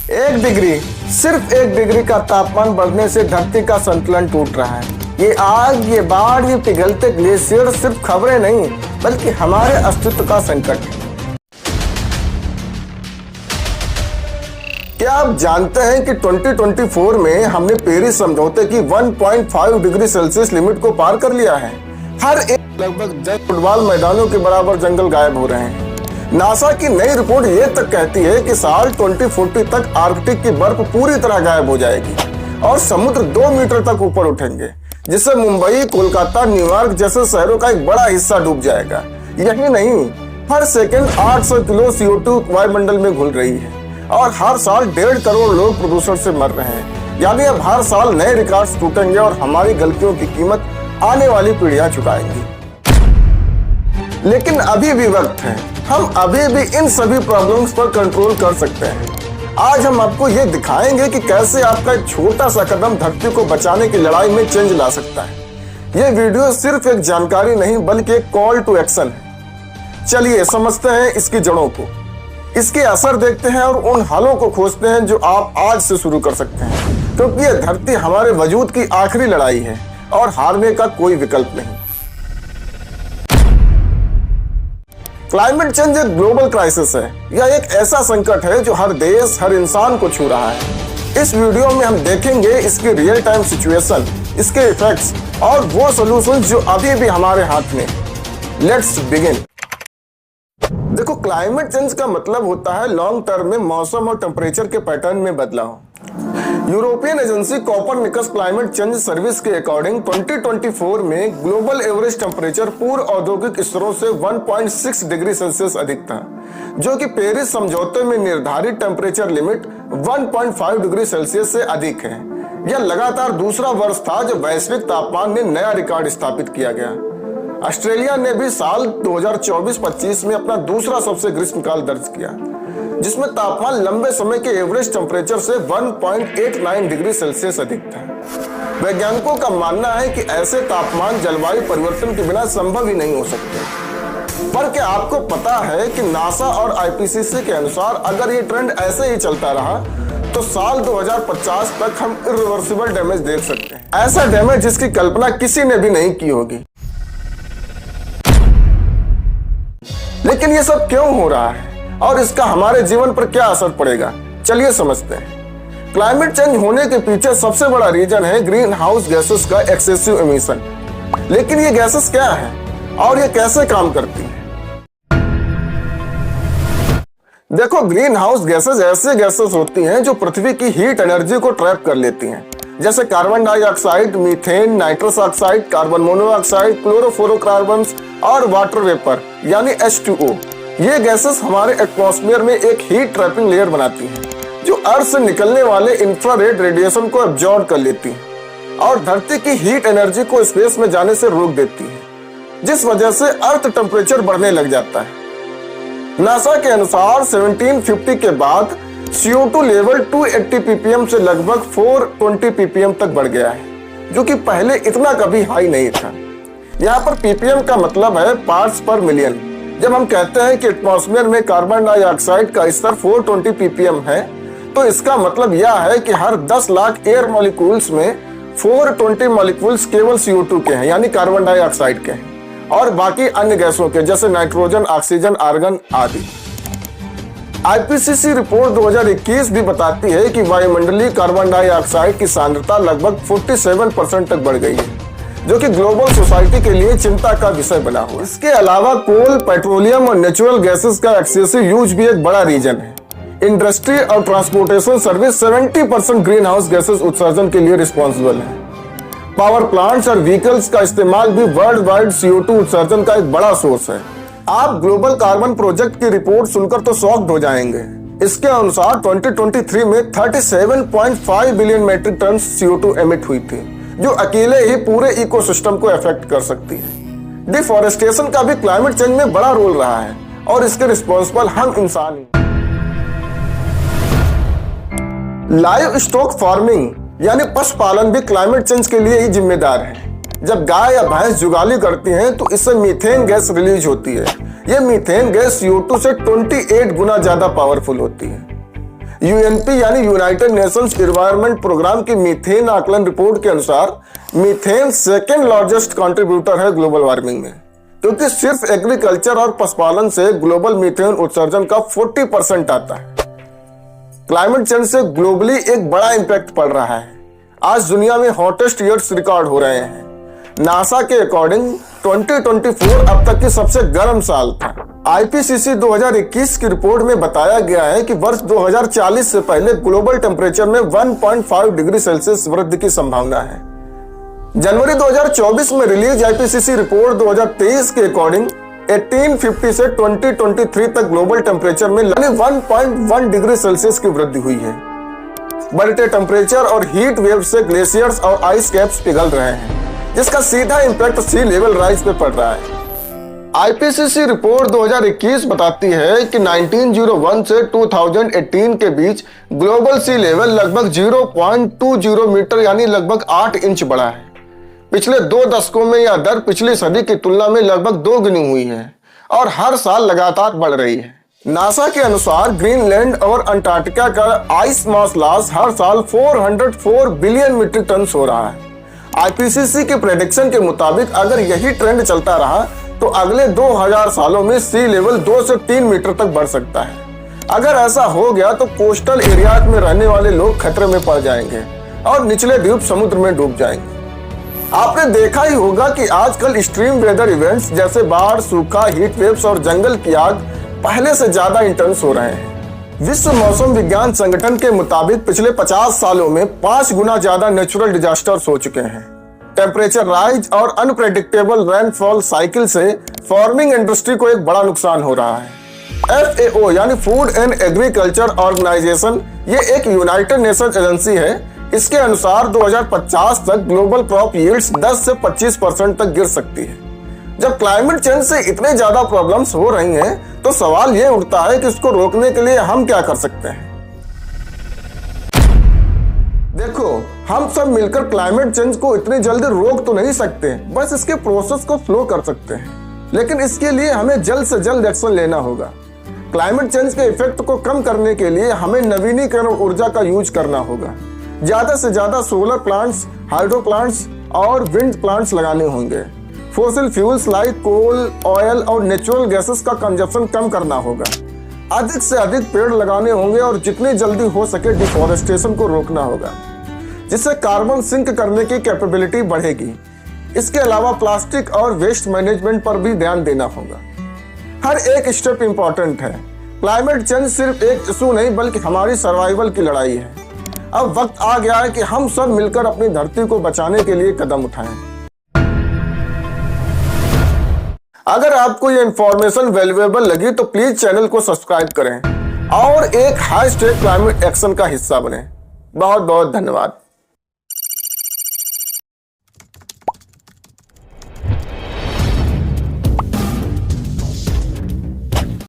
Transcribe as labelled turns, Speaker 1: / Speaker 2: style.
Speaker 1: 1 degree, सिर्फ 1 degree का तापमान बढ़ने से धरती का संतुलन टूट रहा है। ये आग, ये बाढ़, ये पिघलते ग्लेशियर सिर्फ खबरें नहीं बल्कि हमारे अस्तित्व का संकट है। क्या आप जानते हैं कि 2024 में हमने पेरिस समझौते की 1.5 डिग्री सेल्सियस लिमिट को पार कर लिया है। हर एक लगभग 10 फुटबॉल मैदानों के बराबर जंगल गायब हो रहे हैं। नासा की नई रिपोर्ट ये तक कहती है कि साल 2040 तक आर्कटिक की बर्फ पूरी तरह गायब हो जाएगी और समुद्र 2 मीटर तक ऊपर उठेंगे, जिससे मुंबई, कोलकाता, न्यूयॉर्क जैसे शहरों का एक बड़ा हिस्सा डूब जाएगा। यही नहीं, हर सेकंड 800 किलो CO2 वायुमंडल में घुल रही है और हर साल 1.5 करोड़ लोग प्रदूषण से मर रहे हैं। यानी अब हर साल नए रिकॉर्ड्स टूटेंगे और हमारी गलतियों की कीमत आने वाली पीढ़ियां चुकाएंगी। लेकिन अभी भी वक्त है, हम अभी भी इन सभी प्रॉब्लम्स पर कंट्रोल कर सकते हैं। आज हम आपको ये दिखाएंगे कि कैसे आपका एक छोटा सा कदम धरती को बचाने की लड़ाई में चेंज ला सकता है। ये वीडियो सिर्फ एक जानकारी नहीं बल्कि एक कॉल टू एक्शन है। चलिए समझते हैं इसकी जड़ों को, इसके असर देखते हैं और उन हलों को खोजते हैं जो आप आज से शुरू कर सकते हैं, क्योंकि ये धरती हमारे वजूद की आखिरी लड़ाई है और हारने का कोई विकल्प नहीं। क्लाइमेट चेंज एक ग्लोबल क्राइसिस है। यह एक ऐसा संकट है जो हर देश, हर इंसान को छू रहा है। इस वीडियो में हम देखेंगे इसकी रियल टाइम सिचुएशन, इसके इफेक्ट्स और वो सॉल्यूशंस जो अभी भी हमारे हाथ में। Let's begin. देखो, क्लाइमेट चेंज का मतलब होता है लॉन्ग टर्म में मौसम और टेम्परेचर के पैटर्न में बदलाव। European agency Copernicus climate change service के अकॉर्डिंग 2024 में ग्लोबल एवरेज टेम्परेचर पूर्व औद्योगिक स्तरों से 1.6 डिग्री सेल्सियस अधिक था, जो कि पेरिस समझौते में निर्धारित टेम्परेचर लिमिट 1.5 डिग्री सेल्सियस से अधिक है। यह लगातार दूसरा वर्ष था जब वैश्विक तापमान में नया रिकॉर्ड स्थापित किया गया। ऑस्ट्रेलिया ने भी साल 2024-25 में अपना दूसरा सबसे ग्रीष्मकाल दर्ज किया, जिसमें तापमान लंबे समय के एवरेज टेम्परेचर से 1.89 डिग्री सेल्सियस अधिक था। वैज्ञानिकों का मानना है कि ऐसे तापमान जलवायु परिवर्तन के बिना संभव ही नहीं हो सकते। पर क्या आपको पता है कि नासा और IPCC के अनुसार अगर ये ट्रेंड ऐसे ही चलता रहा तो साल 2050 तक हम इरिवर्सिबल डैमेज देख सकते हैं। ऐसा डैमेज जिसकी कल्पना किसी ने भी नहीं की होगी। लेकिन ये सब क्यों हो रहा है और इसका हमारे जीवन पर क्या असर पड़ेगा, चलिए समझते हैं। क्लाइमेट चेंज होने के पीछे सबसे बड़ा रीजन है ग्रीन हाउस गैसेस का एक्सेसिव एमिशन। लेकिन ये गैसेस क्या है और ये कैसे काम करती हैं? देखो, ग्रीन हाउस गैसेस ऐसे गैसेस होती हैं जो पृथ्वी की हीट एनर्जी को ट्रैप कर लेती हैं, जैसे carbon dioxide, methane, nitrous oxide, carbon monoxide, chlorofluorocarbons और वाटर वेपर यानी H2O। ये गैसेस हमारे एटमॉस्फेयर में एक हीट ट्रैपिंग लेयर बनाती हैं, जो अर्थ से निकलने वाले इंफ्रारेड रेडिएशन को एब्जॉर्ब कर लेती हैं और धरती की हीट एनर्जी को स्पेस में जाने से रोक देती है, जिस वजह से अर्थ टेम्परेचर बढ़ने लग जाता है। नासा के अनुसार 1750 के बाद CO2 लेवल 280 ppm से लगभग 420 ppm तक बढ़ गया है, जो कि पहले इतना कभी हाई नहीं था। यहाँ पर ppm का मतलब है पार्ट्स पर मिलियन। जब हम कहते हैं कि एटमॉस्फेयर में कार्बन डाइऑक्साइड का स्तर 420 ppm है, तो इसका मतलब यह है कि हर 10 लाख एयर मॉलिक्यूल्स में 420 मॉलिक्यूल्स केवल CO2 के हैं, यानी कार्बन डाइऑक्साइड के हैं, और बाकी अन्य गैसों के जैसे नाइट्रोजन, ऑक्सीजन, आर्गन आदि। IPCC रिपोर्ट 2021 भी बताती है कि वायुमंडलीय कार्बन डाइऑक्साइड की सांद्रता लगभग 47% तक बढ़ गई है, जो कि ग्लोबल सोसाइटी के लिए चिंता का विषय बना हुआ। इसके अलावा कोल, पेट्रोलियम और नेचुरल गैसेस का एक्सेसिव यूज भी एक बड़ा रीजन है। इंडस्ट्री और transportation service 70% green house gases उत्सर्जन के लिए रिस्पॉन्सिबल है। पावर प्लांट्स और व्हीकल्स का इस्तेमाल भी वर्ल्ड वाइड CO2 उत्सर्जन का एक बड़ा सोर्स है। आप ग्लोबल कार्बन प्रोजेक्ट की रिपोर्ट सुनकर तो शॉक्ड हो जाएंगे। इसके अनुसार 2023 में 37.5 billion metric ton CO2 emit हुई थी, जो अकेले ही पूरे इकोसिस्टम को अफेक्ट कर सकती है। डिफॉरेस्टेशन का भी क्लाइमेट चेंज में बड़ा रोल रहा है और इसके रिस्पॉन्सिबल हम इंसान ही। लाइव स्टॉक फार्मिंग यानी पशुपालन भी क्लाइमेट चेंज के लिए ही जिम्मेदार है। जब गाय या भैंस जुगाली करती हैं तो इससे मीथेन गैस रिलीज होती है। यह मीथेन गैस CO2 से 28 गुना ज्यादा पावरफुल होती है। यूएनपी यानी यूनाइटेड नेशंस एनवायरनमेंट प्रोग्राम की मीथेन आकलन रिपोर्ट के अनुसार मीथेन सेकेंड लार्जेस्ट कंट्रीब्यूटर है ग्लोबल वार्मिंग में, क्योंकि सिर्फ एग्रीकल्चर और पशुपालन से ग्लोबल मीथेन उत्सर्जन का 40% आता है। क्लाइमेट चेंज से ग्लोबली एक बड़ा इंपैक्ट पड़ रहा है। आज दुनिया में हॉटेस्ट ईयर्स रिकॉर्ड हो रहे हैं। नासा के अकॉर्डिंग 2024 अब तक की सबसे गर्म साल था। आईपीसीसी 2021 की रिपोर्ट में बताया गया है कि वर्ष 2040 से पहले ग्लोबल टेम्परेचर में 1.5 डिग्री सेल्सियस वृद्धि की संभावना है। जनवरी 2024 में रिलीज आईपीसीसी रिपोर्ट 2023 के अकॉर्डिंग 1850 से 2023 तक ग्लोबल टेम्परेचर में 1.1 डिग्री सेल्सियस की वृद्धि हुई है। बढ़ते टेम्परेचर और हीट वेव से ग्लेशियर्स और आइस कैप्स पिघल रहे हैं, जिसका सीधा इंपैक्ट सी लेवल राइज पे पड़ रहा है। आईपीसीसी रिपोर्ट 2021 बताती है कि 1901 से 2018 के बीच ग्लोबल सी लेवल लगभग 0.20 मीटर यानी लगभग 8 इंच बढ़ा है। पिछले 2 दशकों में यह दर पिछली सदी की तुलना में लगभग 2 गुनी हुई है और हर साल लगातार बढ़ रही है। नासा के अनुसार ग्रीनलैंड और अंटार्कटिका का आइस मास लॉस हर साल 404 बिलियन मीट्रिक टन हो रहा है। आईपीसीसी के प्रेडिक्शन के मुताबिक अगर यही ट्रेंड चलता रहा तो अगले 2000 सालों में सी लेवल 2 से 3 मीटर तक बढ़ सकता है। अगर ऐसा हो गया तो कोस्टल एरियाज में रहने वाले लोग खतरे में पड़ जाएंगे और निचले द्वीप समुद्र में डूब जाएंगे। आपने देखा ही होगा कि आजकल एक्सट्रीम वेदर इवेंट्स जैसे बाढ़, सूखा, हीट वेव्स और जंगल की आग पहले से ज्यादा इंटेंस हो रहे हैं। विश्व मौसम विज्ञान संगठन के मुताबिक पिछले 50 सालों में 5 गुना ज्यादा नेचुरल डिजास्टर्स हो चुके हैं। टेम्परेचर राइज और अनप्रेडिक्टेबल रेनफॉल साइकिल से फार्मिंग इंडस्ट्री को एक बड़ा नुकसान हो रहा है। FAO यानी फूड एंड एग्रीकल्चर ऑर्गेनाइजेशन, ये एक यूनाइटेड नेशंस एजेंसी है। इसके अनुसार 2050 तक ग्लोबल क्रॉप यील्ड्स 10 से 25% तक गिर सकती है। जब क्लाइमेट चेंज से इतने ज्यादा प्रॉब्लम्स हो रही हैं, तो सवाल ये उठता है कि इसको रोकने के लिए हम क्या कर सकते हैं। देखो, हम सब मिलकर क्लाइमेट चेंज को इतनी जल्दी रोक तो नहीं सकते, बस इसके प्रोसेस को स्लो कर सकते हैं। लेकिन इसके लिए हमें जल्द से जल्द एक्शन लेना होगा। क्लाइमेट चेंज के इफेक्ट को कम करने के लिए हमें नवीनीकरण ऊर्जा का यूज करना होगा। ज्यादा से ज्यादा सोलर प्लांट्स, हाइड्रो प्लांट्स और विंड प्लांट्स लगाने होंगे। फोसिल फ्यूल्स लाइक कोल, ऑयल और नेचुरल गैसेस का कंजप्शन कम करना होगा। अधिक से अधिक पेड़ लगाने होंगे और जितनी जल्दी हो सके डिफॉरेस्टेशन को रोकना होगा, जिससे कार्बन सिंक करने की कैपेबिलिटी बढ़ेगी। इसके अलावा प्लास्टिक और वेस्ट मैनेजमेंट पर भी ध्यान देना होगा। हर एक स्टेप इंपॉर्टेंट है। क्लाइमेट चेंज सिर्फ एक इशू नहीं बल्कि हमारी सर्वाइवल की लड़ाई है। अब वक्त आ गया है कि हम सब मिलकर अपनी धरती को बचाने के लिए कदम उठाएं। अगर आपको ये इंफॉर्मेशन वैल्यूएबल लगी तो प्लीज चैनल को सब्सक्राइब करें और एक #क्लाइमेट एक्शन का हिस्सा बने। बहुत बहुत धन्यवाद।